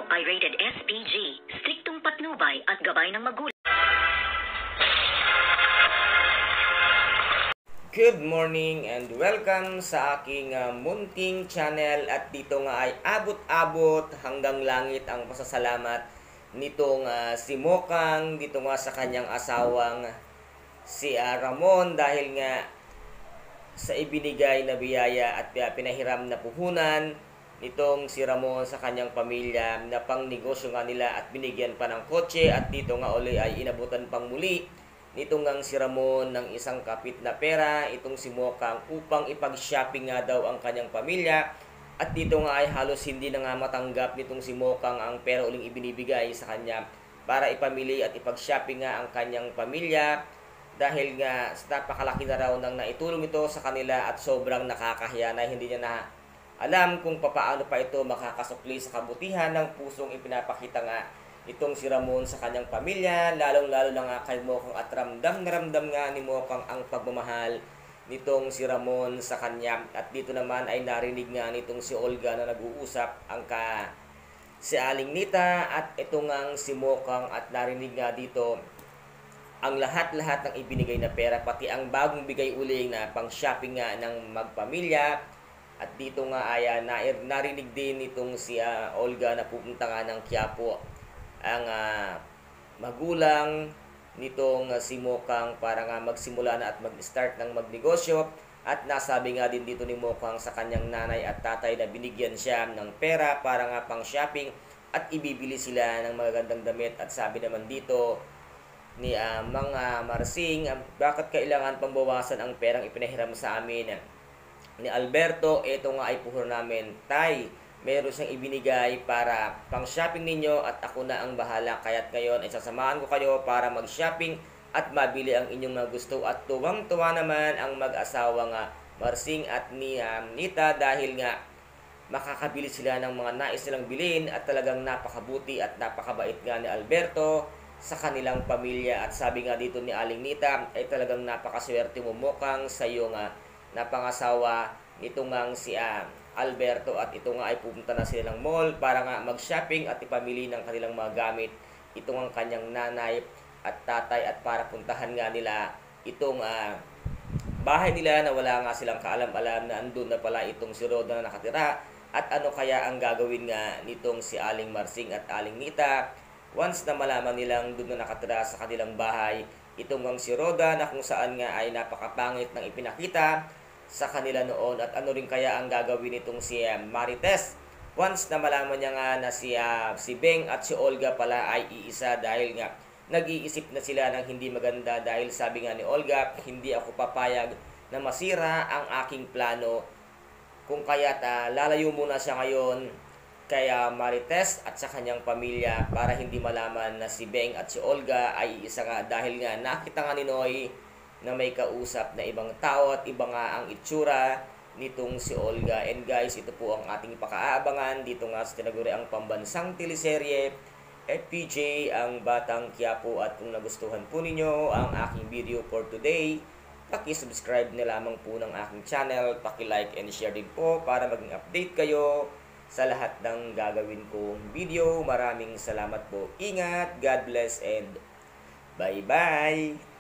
ay rated SPG, striktong patnubay at gabay ng magulang. Good morning and welcome sa aking munting channel, at dito nga ay abot-abot hanggang langit ang pasasalamat nitong si Mokang dito nga sa kanyang asawang si Ramon, dahil nga sa ibinigay na biyaya at pinahiram na puhunan nitong si Ramon sa kanyang pamilya na pang negosyo nga nila, at binigyan pa ng kotse, at dito nga uli ay inabutan pang muli nitong ngang si Ramon ng isang kapit na pera itong si Mokang upang ipag-shopping nga daw ang kanyang pamilya. At dito nga ay halos hindi na nga matanggap nitong si Mokang ang pera uling ibinibigay sa kanya para ipamili at ipag-shopping nga ang kanyang pamilya, dahil nga napakalaki na raw nang naitulong ito sa kanila at sobrang nakakahiya na hindi niya na alam kung paano pa ito makakasukli sa kabutihan ng pusong ipinapakita nga itong si Ramon sa kanyang pamilya, lalong-lalo na nga kay Mokang, at ramdam na ramdam nga ni Mokang ang pagmamahal nitong si Ramon sa kanya. At dito naman ay narinig nga nitong si Olga na nag-uusap ang si Aling Nita at ito ngang si Mokang, at narinig nga dito ang lahat-lahat ng ibinigay na pera, pati ang bagong bigay uling na pang shopping nga ng magpamilya. At dito nga ay narinig din nitong si Olga na pupunta nga ng Quiapo ang magulang nitong si Mokang para nga magsimula na at mag-start ng magnegosyo. At nasabi nga din dito ni Mokang sa kanyang nanay at tatay na binigyan siya ng pera para nga pang shopping at ibibili sila ng magagandang damit. At sabi naman dito ni mga Marsing, bakit kailangan pang bawasan ang perang ipinahiram sa amin ni Alberto? Ito nga ay puhunan namin, tay, meron siyang ibinigay para pang shopping ninyo at ako na ang bahala, kaya't ngayon ay sasamahan ko kayo para mag-shopping at mabili ang inyong mga gusto. At tuwang-tuwa naman ang mag-asawa nga Marsing at ni Nita, dahil nga makakabili sila ng mga nais nilang bilhin, at talagang napakabuti at napakabait nga ni Alberto sa kanilang pamilya. At sabi nga dito ni Aling Nita ay talagang napakaswerte mo, Mokang, sa iyo nga napangasawa nito ngang si Alberto. At ito nga ay pupunta na sila ng mall para nga mag-shopping at ipamili ng kanilang mga gamit itong ang kanyang nanay at tatay, at para puntahan nga nila itong bahay nila na wala nga silang kaalam-alam na andun na pala itong si Roda na nakatira. At ano kaya ang gagawin nga nitong si Aling Marsing at Aling Nita once na malaman nilang doon na nakatira sa kanilang bahay itong ang si Roda, na kung saan nga ay napakapangit ng ipinakita sa kanila noon. At ano rin kaya ang gagawin nitong si Marites once na malaman niya nga na si Beng at si Olga pala ay iisa, dahil nga nag-iisip na sila ng hindi maganda, dahil sabi nga ni Olga, hindi ako papayag na masira ang aking plano, kung kaya't lalayo muna siya ngayon kaya Marites at sa kanyang pamilya para hindi malaman na si Beng at si Olga ay iisa nga, dahil nga nakita nga ni Noy na may kausap na ibang tao at iba nga ang itsura nitong si Olga. And guys, ito po ang ating ipakaabangan dito nga sa tinaguriang pambansang teleserye FPJ ang Batang Quiapo. At kung nagustuhan po ninyo ang aking video for today, paki-subscribe na lamang po ng aking channel, paki-like and share din po para maging update kayo sa lahat ng gagawin kong video. Maraming salamat po. Ingat, God bless, and bye-bye!